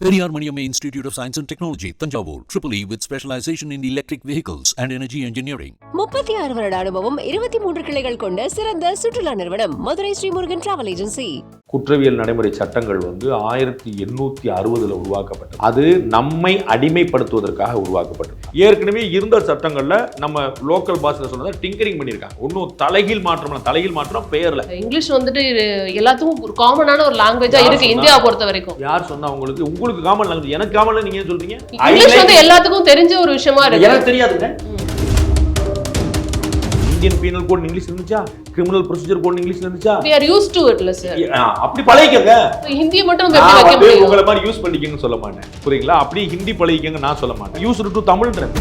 Periyar Maniamma Institute of Science and Technology, Tanjavur, EEE with specialization in electric vehicles and energy engineering. 36 வருட அனுபவம் 23 கிளைகள் கொண்ட சிறந்த சுற்றுலா நிறுவனம் மதுரை ஸ்ரீமுருகன் டிராவல் ஏஜென்சி. குற்றவியல் நடைமுறை சட்டங்கள் 1860 உருவாக்கப்பட்டது. அது நம்மை அடிமைப்படுத்துவதற்காக உருவாக்கப்பட்டது. ஏற்கனவே இருந்த சட்டங்கள்ல நம்ம லோக்கல் பாஷையில சொன்னதை டிங்கரிங் பண்ணியிருக்காங்க. ஒன்றும் தலைகீழ் மாற்றம் பெயர்ல. இங்கிலீஷ் எல்லாத்துக்கும் ஒரு காமனான ஒரு லாங்குவேஜா இருக்கு இந்தியா பொறுத்த வரைக்கும். யார் சொன்னா உங்களுக்கு காமன் லாங்குவேஜ், எனக்கு காமன் நீங்க சொல்றீங்க? இங்கிலீஷ் எல்லாத்துக்கும் தெரிஞ்ச ஒரு விஷயமா இருக்கு. எனக்கு தெரியாதுங்க. இந்தியன் பீனல் கோட் இங்கிலீஷ்ல இருந்துச்சா? கிரிமினல் ப்ரொசீஜர் கோட் இங்கிலீஷ்ல இருந்துச்சா? we are used to it sir. அப்படி பழகிக்கங்க. ஹிந்தி மட்டும் வெட்டி வைக்க முடியும். உங்கள மாதிரி யூஸ் பண்ணிக்கங்கன்னு சொல்ல மாட்டேன். புரியுங்களா? அப்படி ஹிந்தி பழகிக்கங்க நான் சொல்ல மாட்டேன். யூஸ் டு தமிழ்ன்றேன்.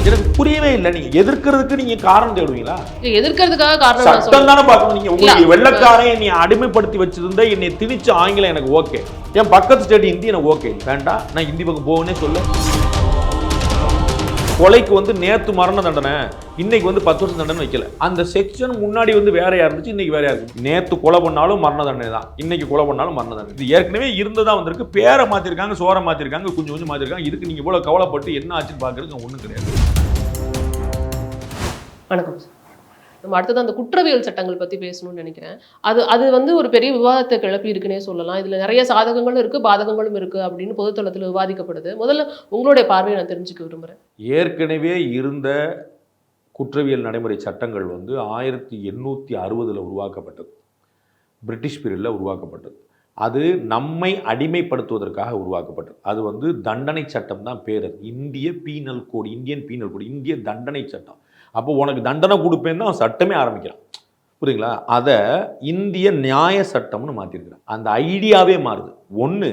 எனக்கு புரியவே இல்லை. நீங்க எதிர்க்கிறதுக்கு நீங்க காரணம் தேடுவீங்களா? எதிர்க்கிறதுக்காக காரணம் நான் சொல்றேன். சட்டம் தானே பார்க்கணும். நீங்க உங்களுக்கு வெள்ளக்காரன் என்னை அடிமைப்படுத்தி வச்சிருந்தா என்னை திணிச்ச ஆங்கிலம் எனக்கு ஓகே. என் பக்கத்து ஸ்டேட் ஹிந்தி எனக்கு ஓகே. வேண்டாம், நான் ஹிந்தி பக்கம் போகணும்னே சொல்ல. கொலைக்கு நேத்து மரண தண்டனை, இன்னைக்கு 10 வருஷம் தண்டனை வைக்கல. அந்த செக்ஷன் முன்னாடி வேறையா இருந்துச்சு, இன்னைக்கு வேறையா இருக்கு. நேத்து கொலை பண்ணாலும் மரண தண்டனை தான், இன்னைக்கு கொலை பண்ணாலும் மரண தண்டனை. இது ஏற்கனவே இருந்ததா வந்திருக்கு. பேரை மாத்திருக்காங்க, சோரை மாத்திருக்காங்க, கொஞ்சம் மாத்திருக்காங்க. இதுக்கு நீங்க இவ்வளவு கவலைப்பட்டு என்ன ஆச்சுன்னு பாக்குறதுக்கு ஒண்ணும் கிடையாது. வணக்கம் சார். நம்ம அடுத்தது அந்த குற்றவியல் சட்டங்கள் பற்றி பேசணும்னு நினைக்கிறேன். அது ஒரு பெரிய விவாதத்தை கிளப்பி இருக்குன்னே சொல்லலாம். இதில் நிறைய சாதகங்களும் இருக்குது, பாதகங்களும் இருக்குது அப்படின்னு பொதுத்தளத்தில் விவாதிக்கப்படுது. முதல்ல உங்களுடைய பார்வையை நான் தெரிஞ்சுக்க விரும்புகிறேன். ஏற்கனவே இருந்த குற்றவியல் நடைமுறை சட்டங்கள் 1860 உருவாக்கப்பட்டது. பிரிட்டிஷ் பீரியடில் உருவாக்கப்பட்டது. அது நம்மை அடிமைப்படுத்துவதற்காக உருவாக்கப்பட்டது. அது தண்டனை சட்டம் தான் பேர். இந்திய பீனல் கோடு, இந்தியன் பீனல் கோடு, இந்திய தண்டனை சட்டம். அப்போ உனக்கு தண்டனை கொடுப்பேன்னு அவன் சட்டமே ஆரம்பிக்கிறான். புரியுங்களா? அதை இந்திய நியாய சட்டம்னு மாற்றிருக்கிறான். அந்த ஐடியாவே மாறுது. ஒன்று,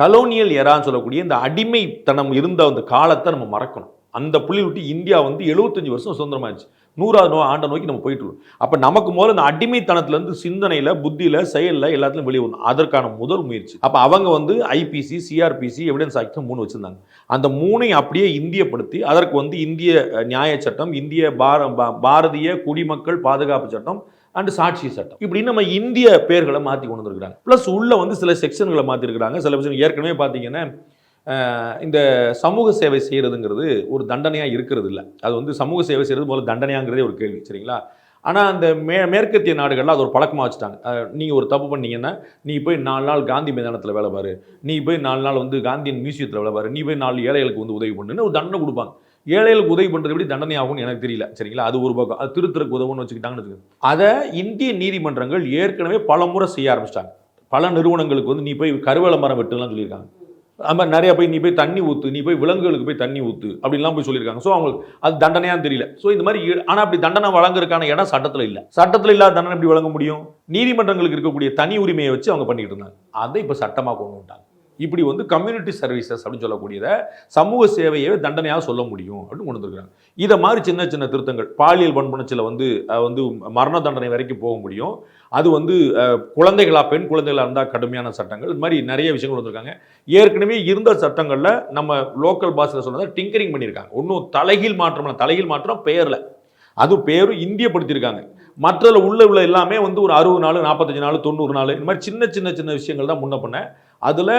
கலோனியல் எரான்னு சொல்லக்கூடிய இந்த அடிமைத்தனம் இருந்த அந்த காலத்தை நம்ம மறக்கணும். அந்த புள்ளி விட்டு இந்தியா 75 வருஷம் சுதந்திரமாச்சு. 100வது ஆண்டை நோக்கி நம்ம போயிட்டு இருக்கோம். அப்போ நமக்கு முதல்ல இந்த அடிமைத்தனத்துலேருந்து சிந்தனையில், புத்தியில், செயலில் எல்லாத்துலையும் வெளியே வரும். அதற்கான முதல் முயற்சி. அப்போ அவங்க ஐபிசி, சிஆர்பிசி, எவிடன்ஸ் ஆக்ட் 3 வச்சுருந்தாங்க. அந்த 3ஐயும் அப்படியே இந்தியப்படுத்தி அதற்கு இந்திய நியாய சட்டம், இந்திய பாரதிய குடிமக்கள் பாதுகாப்பு சட்டம் அண்ட் சாட்சி சட்டம், இப்படி நம்ம இந்திய பேர்களை மாற்றி கொண்டு வந்துருக்கிறாங்க. ப்ளஸ் உள்ள சில செக்ஷன்களை மாற்றிருக்கிறாங்க. சில விஷயம் ஏற்கனவே பார்த்தீங்கன்னா இந்த சமூக சேவை செய்கிறதுங்கிறது ஒரு தண்டனையாக இருக்கிறது இல்லை. அது சமூக சேவை செய்கிறது முதல்ல தண்டனையாங்கிறதே ஒரு கேள்வி. சரிங்களா? ஆனால் அந்த மேற்கத்திய நாடுகளில் அது ஒரு பழக்கமாக வச்சுட்டாங்க. நீங்கள் ஒரு தப்பு பண்ணீங்கன்னா நீ போய் 4 நாள் காந்தி மைதானத்தில் வேலை பாரு, நீ போய் 4 நாள் காந்தியன் மியூசியத்தில் வேலை பாரு, நீ போய் 4 ஏழைகளுக்கு உதவி பண்ணுன்னு ஒரு தண்டனை கொடுப்பாங்க. ஏழைகளுக்கு உதவி பண்ணுறது எப்படி தண்டனை ஆகும்னு எனக்கு தெரியல. சரிங்களா? அது ஒரு பக்கம். அது திருத்தருக்கு உதவுன்னு வச்சுக்கிட்டாங்கன்னு வச்சுக்கோங்க. அதை இந்திய நீதிமன்றங்கள் ஏற்கனவே பல முறை செய்ய ஆரம்பிச்சிட்டாங்க. பல நிறுவனங்களுக்கு நீ போய் கருவேல மரம் வெட்டுலாம் சொல்லியிருக்காங்க. அது மாதிரி நிறையா போய் நீ போய் தண்ணி ஊற்று, நீ போய் விலங்குகளுக்கு போய் தண்ணி ஊற்று அப்படின்லாம் போய் சொல்லியிருக்காங்க. ஸோ அவங்களுக்கு அது தண்டனையான்னு தெரியல. ஸோ இந்த மாதிரி ஆனால் அப்படி தண்டனை வழங்குறதுக்கான இடம் சட்டத்தில் இல்லை. சட்டத்தில் இல்லாத தண்டனை எப்படி வழங்க முடியும்? நீதிமன்றங்களுக்கு இருக்கக்கூடிய தனி உரிமையை வச்சு அவங்க பண்ணிக்கிட்டு இருந்தாங்க. அதை இப்போ சட்டமாக கொண்டு வந்துட்டாங்க. இப்படி கம்யூனிட்டி சர்வீசஸ் அப்படின்னு சொல்லக்கூடியதை சமூக சேவையை தண்டனையாக சொல்ல முடியும் அப்படின்னு கொண்டு வந்துருக்காங்க. இதை மாதிரி சின்ன சின்ன திருத்தங்கள், பாலியல் வன்புணர்ச்சியில் மரண தண்டனை வரைக்கும் போக முடியும். அது குழந்தைகளா, பெண் குழந்தைகளாக இருந்தால் கடுமையான சட்டங்கள், இது மாதிரி நிறைய விஷயங்கள் வந்திருக்காங்க. ஏற்கனவே இருந்த சட்டங்களில் நம்ம லோக்கல் பாஷையில் சொன்னதை டிங்கரிங் பண்ணியிருக்காங்க. ஒன்றும் தலைகீழ் மாற்றம் பெயரில், அது பேரும் இந்தியப்படுத்தியிருக்காங்க. மற்றதில் உள்ள எல்லாமே ஒரு 60 நாள், 45 நாள், 90 நாள், இந்த மாதிரி சின்ன விஷயங்கள் தான் முன்ன பண்ண. அதில்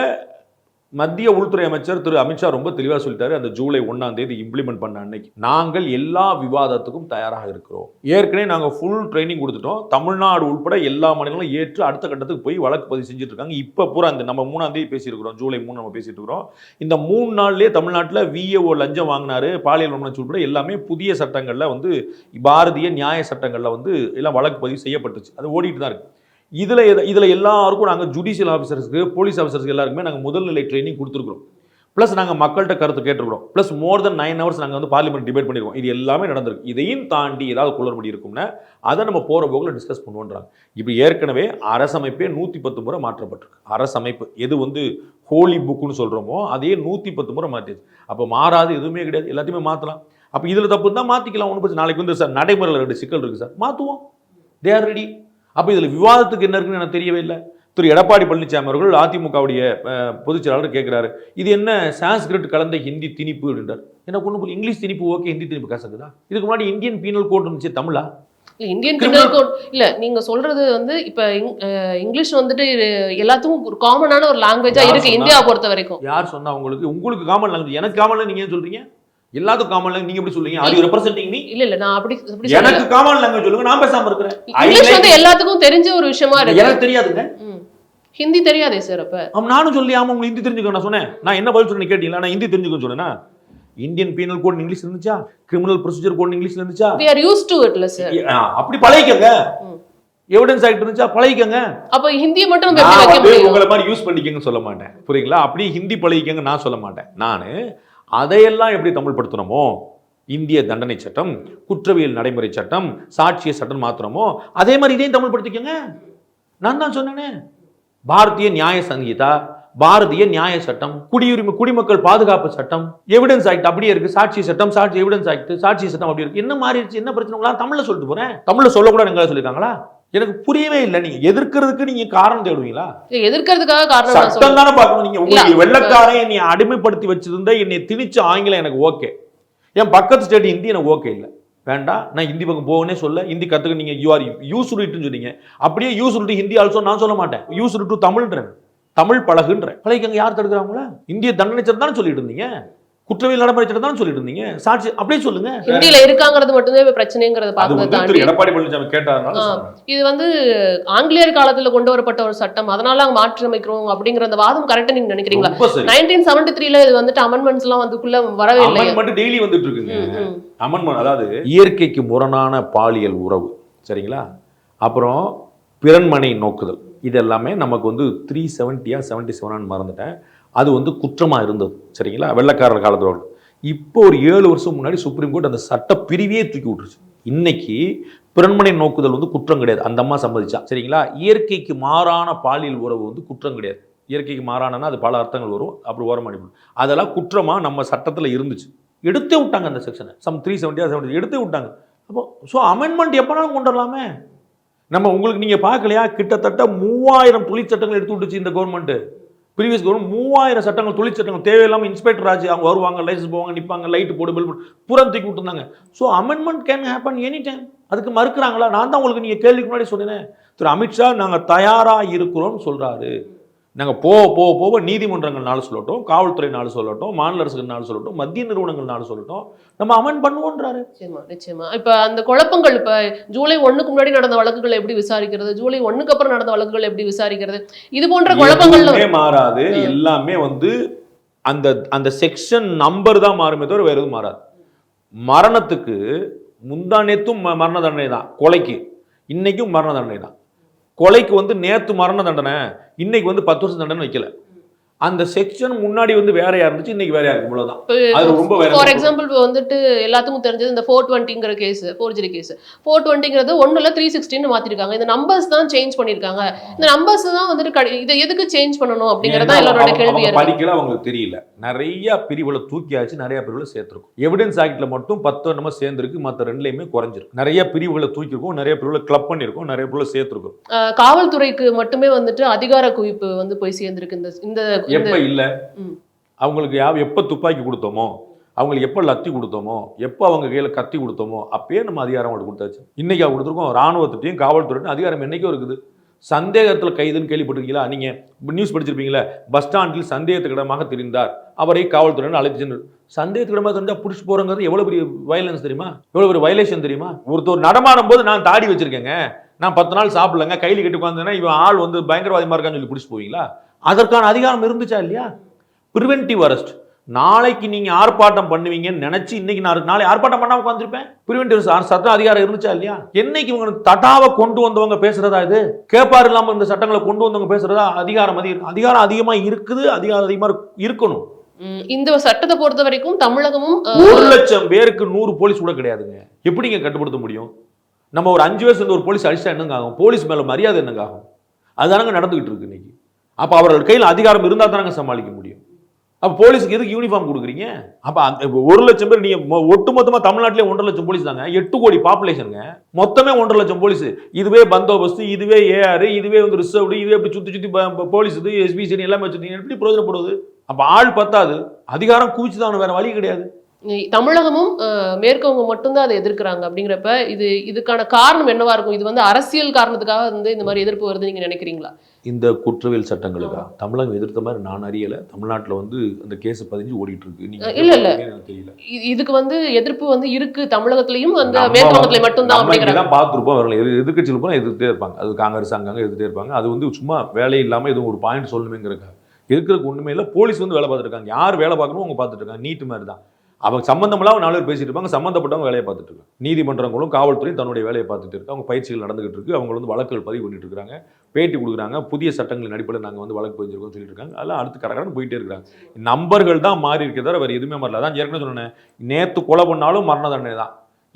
மத்திய உள்துறை அமைச்சர் திரு அமித்ஷா ரொம்ப தெளிவாக சொல்லிட்டாரு. அந்த ஜூலை 1ஆம் தேதி இம்ப்ளிமெண்ட் பண்ண அன்னைக்கு நாங்கள் எல்லா விவாதத்துக்கும் தயாராக இருக்கிறோம். ஏற்கனவே நாங்கள் ஃபுல் ட்ரைனிங் கொடுத்துட்டோம். தமிழ்நாடு உட்பட எல்லா மாநிலங்களும் ஏற்று அடுத்த கட்டத்துக்கு போய் வழக்கு பதிவு செஞ்சுட்டு இருக்காங்க. இப்போ பூரா நம்ம 3ஆம் தேதி பேசியிருக்கிறோம், ஜூலை 3 நம்ம பேசிட்டு இருக்கிறோம். இந்த 3 நாள்லேயே தமிழ்நாட்டில் VAO லஞ்சம் வாங்கினாரு, பாலியல் வன்புணர்ச்சி உட்பட எல்லாமே புதிய சட்டங்களில் பாரதிய நியாய சட்டங்களில் எல்லாம் வழக்கு பதிவு செய்யப்பட்டுச்சு. அது ஓடிட்டு தான் இருக்கு. இதில் எல்லாருக்கும் நாங்கள் ஜுடிஷியல் ஆஃபீஸர்ஸ்க்கு, போலீஸ் ஆஃபீஸர்ஸ்க்கு எல்லாருக்குமே நாங்கள் முதல்நிலை ட்ரைனிங் கொடுத்துருக்குறோம். ப்ளஸ் நாங்கள் மக்கள்கிட்ட கருத்து கேட்டுருக்கிறோம். ப்ளஸ் மோர் தென் 9 ஹவர்ஸ் நாங்கள் பார்லிமெண்ட் டிபேட் பண்ணியிருக்கோம். இது எல்லாமே நடந்திருக்கு. இதையும் தாண்டி ஏதாவது குளறுபடி இருக்கும்னா அதை நம்ம போகிற போக்கில் டிஸ்கஸ் பண்ணுவோன்றாங்க. இப்போ ஏற்கனவே அரசமைப்பே 110 முறை மாற்றப்பட்டிருக்கு. அரசமைப்பு எது ஹோலி புக்குன்னு சொல்கிறோமோ அதையே 110 முறை மாற்றிடுச்சு. அப்போ மாறாது எதுவுமே கிடையாது, எல்லாத்தையுமே மாற்றலாம். அப்போ இதில் தப்பு தான் மாற்றிக்கலாம். ஒன்று பிரச்சனை. நாளைக்கு சார் நடைமுறையில் 2 சிக்கல் இருக்குது சார், மாற்றுவோம். They are ready. அப்போ இதில் விவாதத்துக்கு என்ன இருக்குன்னு எனக்கு தெரியவே இல்லை. திரு எடப்பாடி பழனிசாமி அவர்கள் அதிமுகவுடைய பொதுச் செயலாளர் கேட்குறாரு, இது என்ன சான்ஸ்கிரிட் கலந்த ஹிந்தி திணிப்பு அப்படின்றார். எனக்கு ஒன்று இங்கிலீஷ் திணிப்பு ஓகே, ஹிந்தி திணிப்பு கசக்குதா? இதுக்கு முன்னாடி இந்தியன் பீனல் கோட் இருந்துச்சு தமிழா? இந்தியன் பீனல் கோட் இல்ல நீங்க சொல்றது வந்து இப்ப இங்கிலீஷ் வந்துட்டு எல்லாத்துக்கும் ஒரு காமனான ஒரு லாங்குவேஜா இருக்கு இந்தியாவை பொறுத்த வரைக்கும். யார் சொன்னா உங்களுக்கு காமன் லாங்குவேஜ்? எனக்கு காமன் நீங்க ஏன் சொல்றீங்க? எல்லாத்துக்கும் காமன் லாங்குவேஜ் நீங்க எப்படி சொல்றீங்க? Are you representing me? இல்ல நான் அப்படி எனக்கு காமன் லாங்குவேஜ் சொல்லுங்க, நான் பேசாம இருக்கிறேன். இங்கிலீஷ் வந்து எல்லாத்துக்கும் தெரிஞ்ச ஒரு விஷயமா இருக்கு. எனக்கு தெரியாதுங்க. ஹிந்தி தெரியாதே சார். அப்ப நானும் சொல்லி ஆமா உங்களுக்கு ஹிந்தி தெரிஞ்சுக்க நான் சொன்னேன். நான் என்ன பதில் சொன்னேன் கேட்டீங்களா? நான் ஹிந்தி தெரிஞ்சுக்கன்னு சொன்னேனா? இந்தியன் பீனல் கோட் இங்கிலீஷ்ல இருந்துச்சா? கிரிமினல் ப்ரொசீஜர் கோட் இங்கிலீஷ்ல இருந்துச்சா? we are used to it ல சார். அப்படி பழகிக்கங்க. எவிடன்ஸ் ஆக்ட் இருந்துச்சா? பழகிக்கங்க. அப்ப ஹிந்தியை மட்டும் நம்ம எப்படி வைக்க முடியும்? உங்களை மாதிரி யூஸ் பண்ணிக்கங்கன்னு சொல்ல மாட்டேன், புரியுங்களா? அப்படி ஹிந்தி பழகிக்கங்க நான் சொல்ல மாட்டேன். நான் அதையெல்லாம் எப்படி தமிழ் படுத்தணுமோ, இந்திய தண்டனை சட்டம், குற்றவியல் நடைமுறை சட்டம், சாட்சிய சட்டம் மாத்திரமோ அதே மாதிரி இதையும் தமிழ் படுத்திக்கங்க. நான் தான் சொன்னேனே, பாரதிய நியாய சங்கீதா, பாரதிய நியாய சட்டம், குடிமக்கள் பாதுகாப்பு சட்டம், எவிடன்ஸ் ஆக்ட் அப்படியே இருக்கு, சாட்சி சட்டம், சாட்சி எவிடன்ஸ் ஆக்ட், சாட்சி சட்டம் அப்படி இருக்கு. என்ன மாறிடுச்சு? என்ன பிரச்சனை? தமிழ்ல சொல்லிட்டு போறேன். தமிழ்ல சொல்லக்கூடாது எங்க சொல்லிருக்காங்களா? எனக்கு புரியவே இல்லை. நீங்க எதிர்க்கிறதுக்கு நீங்க காரணம் தேடுவீங்களா? எதிர்க்கிறதுக்காக காரணம் சட்டம் தானே பார்க்கணும். நீங்க உங்களுக்கு வெள்ளக்காரன் என்னை அடிமைப்படுத்தி வச்சிருந்த என்னை திணிச்ச ஆங்கிலம் எனக்கு ஓகே, என் பக்கத்து ஸ்டேட் ஹிந்தி எனக்கு ஓகே இல்லை, வேண்டாம் நான் ஹிந்தி பக்கம் போகனே சொல்ல. ஹிந்தி கத்துக்க நீங்க யூ ஆர் யூஸ் டு சொன்னீங்க, அப்படியே யூஸ் டு ஹிந்தி ஆல்சோ நான் சொல்ல மாட்டேன். யூஸ் டு தமிழ்ன்றேன், தமிழ் பழகுன்ற. பழகிக்கங்க. யார் தடுக்கிறாங்களா? இந்திய தண்டனை சட்டம் தானே சொல்லிட்டு இருந்தீங்க, குற்றவியல் நடைமுறை சட்டம் தான் சொல்லிட்டு இருந்தீங்க, சாட்சி அப்படியே சொல்லுங்க. ஹிந்தியில இருக்காங்கிறது மட்டும்தான் பிரச்சனைங்கிறத பார்த்து எடப்பாடி பழனிசாமி கேட்டாருனால இது வந்து ஆங்கிலேயர் காலத்துல கொண்டு வரப்பட்ட ஒரு சட்டம், அதனால அங்க மாற்றி அமைக்கிறோம் அப்படிங்கிற அந்த வாதம் கரெக்டா நீங்க நினைக்கிறீங்களா? 1973 இது வந்துட்டு அமெண்ட்மெண்ட்ஸ் எல்லாம் வந்துக்குள்ள வரவே இல்லை. அமெண்ட்மெண்ட் டெய்லி வந்துட்டு இருக்குங்க. அமெண்ட்மெண்ட் அதாவது இயற்கைக்கு முரணான பாலியல் உறவு, சரிங்களா? அப்புறம் பிறன்மனை நோக்குதல், இது எல்லாமே நமக்கு வந்து 370 77 மறந்துட்டேன், அது வந்து குற்றமாக இருந்தது, சரிங்களா? வெள்ளக்காரர் காலத்தோடு. இப்போ ஒரு 7 வருஷம் முன்னாடி சுப்ரீம் கோர்ட் அந்த சட்ட பிரிவையே தூக்கி விட்டுருச்சு. இன்னைக்கு பிறன்மனை நோக்குதல் வந்து குற்றம் கிடையாது, அந்த அம்மா சம்மதிச்சா, சரிங்களா? இயற்கைக்கு மாறான பாலியல் உறவு வந்து குற்றம் கிடையாது. இயற்கைக்கு மாறானா அது பல அர்த்தங்கள் வரும், அப்படி ஓரமாடி அதெல்லாம் குற்றமாக நம்ம சட்டத்தில் இருந்துச்சு. எடுத்தே விட்டாங்க அந்த செக்ஷனை, சம் 370 70 எடுத்தே விட்டாங்க. அப்போ ஸோ அமெண்ட்மெண்ட் எப்போனாலும் கொண்டு வரலாமே. நம்ம உங்களுக்கு நீங்கள் பார்க்கலையா, கிட்டத்தட்ட 3000 தொழிற்சட்டங்கள் எடுத்து விட்டுச்சு இந்த கவர்மெண்ட். ப்ரீவியஸ் கவர்மெண்ட் 3000 சட்டங்கள், தொழிற்சட்டங்கள் தேவையில்லாமல் இன்ஸ்பெக்டர் ஆச்சு, அவங்க வருவாங்க, லைசன்ஸ் போவாங்க, நிற்பாங்க, லைட்டு போடு பில் போடு பூரா தூக்கி விட்டுருந்தாங்க. So amendment can happen any time. அதுக்கு மறுக்கிறாங்களா? நான் தான் உங்களுக்கு நீங்கள் கேள்விக்கு முன்னாடி சொன்னேன், திரு அமித்ஷா நாங்கள் தயாராக இருக்கிறோம்னு சொல்கிறாரு. நாங்கள் போக நீதிமன்றங்கள் நாள் சொல்லட்டும், காவல்துறை நாள் சொல்லட்டும், மாநில அரசுகள் நாள் சொல்லட்டும், மத்திய நிறுவனங்கள் நாள் சொல்லட்டும், நம்ம அமெண்ட் பண்ணுவோன்றாரு. நிச்சயமா நிச்சயமா. இப்போ அந்த குழப்பங்கள், இப்போ ஜூலை 1க்கு முன்னாடி நடந்த வழக்குகள் எப்படி விசாரிக்கிறது, ஜூலை 1க்கு அப்புறம் நடந்த வழக்குகள் எப்படி விசாரிக்கிறது, இது போன்ற குழப்பங்கள் மாறாது. எல்லாமே வந்து அந்த அந்த செக்ஷன் நம்பர் தான் மாறுமே தவிர வேற எதுவும் மாறாது. மரணத்துக்கு முந்தானேத்தும் மரண தண்டனை தான், கொலைக்கு இன்னைக்கும் மரண தண்டனை தான். கொலைக்கு வந்து நேத்து மரண தண்டனை, இன்னைக்கு வந்து 10 வருஷம் தண்டனை வைக்கல. அந்த செக்ஷன் முன்னாடி வந்து வேறையா இருந்துச்சு, இன்னைக்கு வேறையா இருக்கு, அவ்வளவுதான். அது ரொம்ப வேற. ஃபார் எக்ஸாம்பிள் வந்துட்டு எல்லாத்துக்கும் தெரிஞ்சது இந்த 420ங்கிற கேஸ், ஃபோர்ஜரி கேஸ். 420ங்கிறது 1ல 316 மாத்திருக்காங்க. இந்த நம்பர்ஸ் தான் சேஞ்ச் பண்ணிருக்காங்க. இந்த நம்பர்ஸ் தான் வந்துட்டு இதை எதுக்கு சேஞ்ச் பண்ணணும் அப்படிங்கறத எல்லாரோட கேள்வி இருக்கு. படிக்கல, அவங்களுக்கு தெரியல. நிறைய பிரிவுகளை தூக்கியாச்சு, நிறைய பிரிவுகளை சேர்த்திருக்கும். எவிடன்ஸ் ஆக்ட்ல மட்டும் 10 நம்ம சேர்ந்திருக்கு, மற்ற ரெண்டுலயுமே குறைஞ்சிருக்கு. நிறைய பிரிவுகளை தூக்கிருக்கோம், நிறைய பிரிவுகளை கிளப் பண்ணிருக்கோம், நிறைய பிரிவுகளை சேர்த்திருக்கோம். காவல்துறைக்கு மட்டுமே வந்துட்டு அதிகார குவிப்பு வந்து போய் சேர்ந்திருக்கு. இந்த எப்ப இல்ல, அவங்களுக்கு எப்ப துப்பாக்கி கொடுத்தோமோ, அவங்களுக்கு எப்ப லத்தி கொடுத்தோமோ, எப்ப அவங்க கையில கத்தி கொடுத்தோமோ, அப்பயே நம்ம அதிகாரம் அவங்களுக்கு கொடுத்தாச்சு. இன்னைக்கு அவங்க கொடுத்துருக்கோம். ராணுவத்திட்டையும் காவல்துறையும் அதிகாரம் என்னைக்கும் இருக்குது. சந்தேகத்தில் கைதுன்னு கேள்விப்பட்டிருக்கீங்களா? நீங்க நியூஸ் படிச்சிருப்பீங்களா? பஸ் ஸ்டாண்டில் சந்தேகத்துக்கிடமாக தெரிந்தார், அவரை காவல்துறையினர் அழைத்து சென்று. சந்தேகத்துக்கிடமாக தெரிஞ்சா பிடிச்சி போறங்கிறது எவ்வளவு பெரிய வயலன்ஸ் தெரியுமா? எவ்வளவு பெரிய வயலேஷன் தெரியுமா? ஒருத்தர் நடமாடும் போது நான் தாடி வச்சிருக்கேங்க, நான் 10 நாள் சாப்பிடலங்க, கையில் கட்டி உட்காந்துன்னா இவன் ஆள் வந்து பயங்கரவாதிமா இருக்கான்னு சொல்லி பிடிச்சி போவீங்களா? அதற்கான அதிகாரம் இருந்துச்சா இல்லையா? Preventive arrest. நாளைக்கு நீங்க ஆர்ப்பாட்டம் பண்ணுவீங்கன்னு நினைச்சு இன்னைக்கு நாளை ஆர்ப்பாட்டம் பண்ணாம உட்காந்துருப்பேன். பிரிவென்டிவ் சட்டம் அதிகாரம் இருந்துச்சா இல்லையா? என்னைக்கு இவங்க தட்டாவை கொண்டு வந்தவங்க பேசுறதா? இது கேட்பார் இல்லாம இந்த சட்டங்களை கொண்டு வந்தவங்க பேசுறதா? அதிகாரம் அதிகமா இருக்குது, அதிகாரம் அதிகமா இருக்கணும். இந்த சட்டத்தை பொறுத்த வரைக்கும் தமிழகமும் 1,00,000 பேருக்கு 100 போலீஸ் கூட கிடையாதுங்க. எப்படிங்க கட்டுப்படுத்த முடியும்? நம்ம ஒரு 5 வயசுல ஒரு போலீஸ் அடிச்சா என்னங்க ஆகும்? போலீஸ் மேல மரியாதை என்னங்க ஆகும்? அதுதானங்க நடந்துகிட்டு இருக்கு இன்னைக்கு. அப்ப அவர்கள் கையில் அதிகாரம் இருந்தா தானங்க சமாளிக்க முடியும். அப்ப போலீஸுக்கு எதுக்கு யூனிஃபார்ம் கொடுக்குறீங்க? அப்ப 1,00,000 பேர், நீங்க ஒட்டுமொத்தமா தமிழ்நாட்டிலே 1,50,000 போலீஸ் தாங்க. 8 கோடி பாப்புலேஷனுங்க, மொத்தமே 1,50,000 போலீஸ். இதுவே பந்தோபஸ்து, இதுவே ஏஆர், இதுவே வந்து ரிசர்வ்டு, இதுவே இப்படி சுத்தி போலீஸ், இது எஸ்பிசி எல்லாமே வச்சிருக்கீங்க, எப்படி பிரயோஜனப்படுவது? அப்ப ஆள் பத்தாது, அதிகாரம் குவிச்சுதான், வேற வழி கிடையாது. தமிழகமும் மேற்கவங்க மட்டும்தான் அதை எதிர்க்கிறாங்க அப்படிங்கிறப்ப இதுக்கான காரணம் என்னவா இருக்கும்? இது வந்து அரசியல் காரணத்துக்காக வந்து இந்த மாதிரி எதிர்ப்பு வருது நீங்க நினைக்கிறீங்களா? இந்த குற்றவியல் சட்டங்களுக்கா தமிழகம் எதிர்த்த மாதிரி நான் அறியல. தமிழ்நாட்டில் வந்து அந்த கேஸ் பதிஞ்சு ஓடிட்டு இருக்கு. நீங்க இல்ல எனக்கு தெரியல. இதுக்கு வந்து எதிர்ப்பு வந்து இருக்கு தமிழகத்திலையும் அந்த மேற்கவங்கத்திலையும் மட்டும்தான் அப்படிங்கிறாங்க. பார்த்துருப்போம். அவர்கள் எதிர்க்கட்சியில் இருப்போம் எதிர்த்தே இருப்பாங்க. அது காங்கிரஸ் அங்கங்க எதிர்த்தே இருப்பாங்க. அது வந்து சும்மா வேலை இல்லாமல் எதுவும் ஒரு பாயிண்ட் சொல்லணுமேங்கிறக்காக இருக்கிறதுக்கு ஒன்றுமே இல்லை. போலீஸ் வந்து வேலை பார்த்துட்டு இருக்காங்க. யார் வேலை பார்க்கணும் அவங்க பார்த்துட்டு இருக்காங்க. நீட்டு மாதிரி தான். அவங்க சம்பந்தமெல்லாம் 4 பேர் பேசிட்டு இருப்பாங்க. சம்பந்தப்பட்டவங்க வேலையை பார்த்துட்டு இருக்காங்க. நீதிமன்றங்களும் காவல்துறையும் தன்னுடைய வேலையை பார்த்துட்டு இருக்காங்க. அவங்க பயிற்சிகள் நடந்துகிட்டு இருக்கு. அவங்க வந்து வழக்குகள் பதிவு பண்ணிட்டு இருக்காங்க. பேட்டி கொடுக்குறாங்க. புதிய சட்டங்களின் அடிப்படையில் நாங்கள் வந்து வழக்கு பதிஞ்சிருக்கோம்னு சொல்லிட்டு இருக்காங்க. அதெல்லாம் அடுத்து கடற்கடன் போயிட்டே இருக்காங்க. நம்பர்கள் தான் மாறி இருக்கிற தவிர வேறு எதுவுமே மாறல. அதான் ஏற்கனவே சொன்னேன். நேற்று கொலை பண்ணாலும் மரண தண்டனை தான்.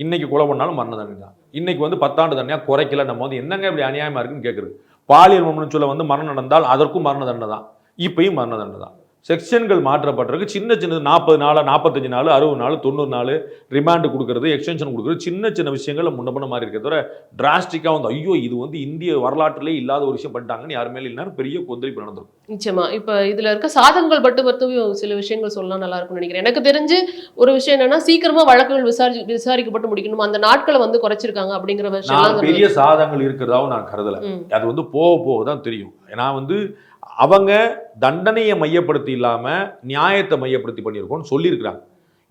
இன்னைக்கு கொலை பண்ணாலும் மரண தண்டனை தான். இன்னைக்கு வந்து 10 ஆண்டு தண்டனையாக குறைக்கல. நம்ம வந்து என்னங்க இப்படி அநியாயமா இருக்குன்னு கேட்குறது. பாலியல் வன்முறைன்னு சொல்ல வந்து மரணம் நடந்தால் அதற்கும் மரண தண்டனை தான். இப்பயும் மரண தண்டனை தான். செக்ஷன்கள் மாற்றப்பட்டிருக்கு. சின்ன 40 நாள் 45 நாள் 60 நாள் 90 நாள் ரிமாண்டு கொடுக்குறது, எக்ஸ்டென்ஷன் கொடுக்குறது, சின்ன விஷயங்கள் முன்ன மாதிரி இருக்கிறத தவிர டிராஸ்டிக்காக வந்து ஐயோ இது வந்து இந்திய வரலாற்றிலே இல்லாத ஒரு விஷயம் பண்ணிட்டாங்கன்னு யார் மேலே இல்லைன்னா பெரிய கொந்தளிப்பு நடந்திருக்கும். நிச்சயமா. இப்போ இதில் இருக்க சாதகங்கள் மட்டும் சில விஷயங்கள் சொல்லலாம் நல்லா இருக்கும்னு நினைக்கிறேன். எனக்கு தெரிஞ்சு ஒரு விஷயம் என்னன்னா சீக்கிரமா வழக்குகள் விசாரிக்கப்பட்டு முடிக்கணும். அந்த நாட்களை வந்து குறைச்சிருக்காங்க அப்படிங்கிற விஷயம் பெரிய சாதகங்கள் இருக்கிறதாவும் நான் கருதலை. அது வந்து போக தான் தெரியும். ஏன்னா வந்து அவங்க தண்டனையை மையப்படுத்தி இல்லாமல் நியாயத்தை மையப்படுத்தி பண்ணியிருக்கோம்னு சொல்லியிருக்கிறாங்க.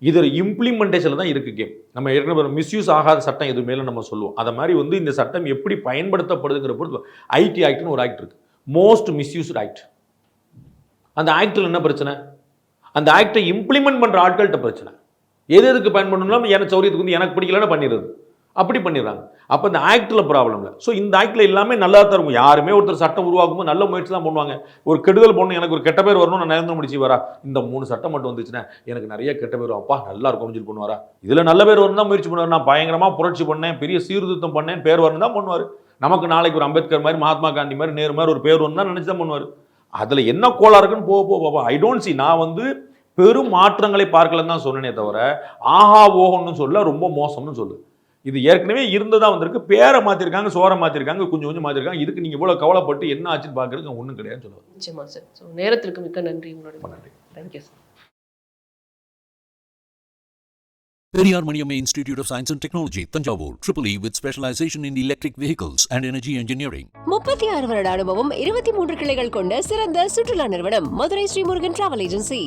இது இம்ப்ளிமெண்டேஷனில் தான் இருக்குது கேம். நம்ம ஏற்கனவே மிஸ்யூஸ் ஆகாத சட்டம் எது மேலே நம்ம சொல்லுவோம். அதை மாதிரி வந்து இந்த சட்டம் எப்படி பயன்படுத்தப்படுதுங்கிற பொறுத்து ஐடி ஆக்ட்னு ஒரு ஆக்ட் இருக்குது. Most misused act. அந்த ஆக்டில் என்ன பிரச்சனை? அந்த ஆக்டை இம்ப்ளிமெண்ட் பண்ணுற ஆட்கள்கிட்ட பிரச்சனை. எதுக்கு பயன்படணும்? எனக்கு சௌரியத்துக்கு வந்து எனக்கு பிடிக்கலன்னு பண்ணிடுறது. அப்படி பண்ணிடுறாங்க. அப்போ இந்த ஆக்டில் ப்ராப்ளம் இல்லை. ஸோ இந்த ஆக்டில் எல்லாமே நல்லா தான் இருக்கும். யாருமே ஒருத்தர் சட்டம் உருவாக்கும்போது நல்ல முயற்சி தான் பண்ணுவாங்க. ஒரு கெடுதல் போடணும், எனக்கு ஒரு கெட்ட பேர் வரணும், நான் நரேந்திர மோடி வரா இந்த 3 சட்டம் மட்டும் வந்துச்சுன்னா எனக்கு நிறைய கெட்ட பேர் அப்பா நல்லா இருக்கும் அப்படின்னு பண்ணுவாரா? இதில் நல்ல பேர் வரணும் தான் முயற்சி பண்ணுவார். நான் பயங்கரமாக புரட்சி பண்ணேன், பெரிய சீர்திருத்தம் பண்ணேன், பேர் வரணும் தான் பண்ணுவார். நமக்கு நாளைக்கு ஒரு அம்பேத்கர் மாதிரி, மகாத்மா காந்தி மாதிரி, நேரு மாதிரி ஒரு பேர் வரணும் தான் நினச்சி தான் பண்ணுவார். அதில் என்ன கோலா இருக்குன்னு போக ஐ டோன்ட் சி. நான் வந்து பெரும் மாற்றங்களை பார்க்கலன்னு தான் சொன்னேனே தவிர ஆஹா ஓஹோன்னு சொல்ல ரொம்ப மோசம்னு சொல்லு. இது ஏற்கனவே இருந்ததா வந்திருக்கு. பேரை மாற்றிருக்காங்க, சோரை மாற்றிருக்காங்க, கொஞ்சம் மாற்றிருக்காங்க. இதுக்கு நீங்கள் இவ்வளோ கவலைப்பட்டு என்ன ஆச்சுன்னு பார்க்கறதுக்கு ஒன்றும் கிடையாதுன்னு சொல்லுவாங்க. நிச்சயமா சார். ஸோ நேரத்திற்கு மிக்க நன்றி. உங்களோட நன்றி. Thank you sir. Periyar Maniamma Institute of Science and Technology, Tanjavur, EEE with specialization in electric vehicles and energy engineering. 36 வருட அனுபவம், 23 கிளைகள் கொண்ட சிறந்த சுற்றுலா நிறுவனம் மதுரை ஸ்ரீமுருகன் டிராவல் ஏஜென்சி.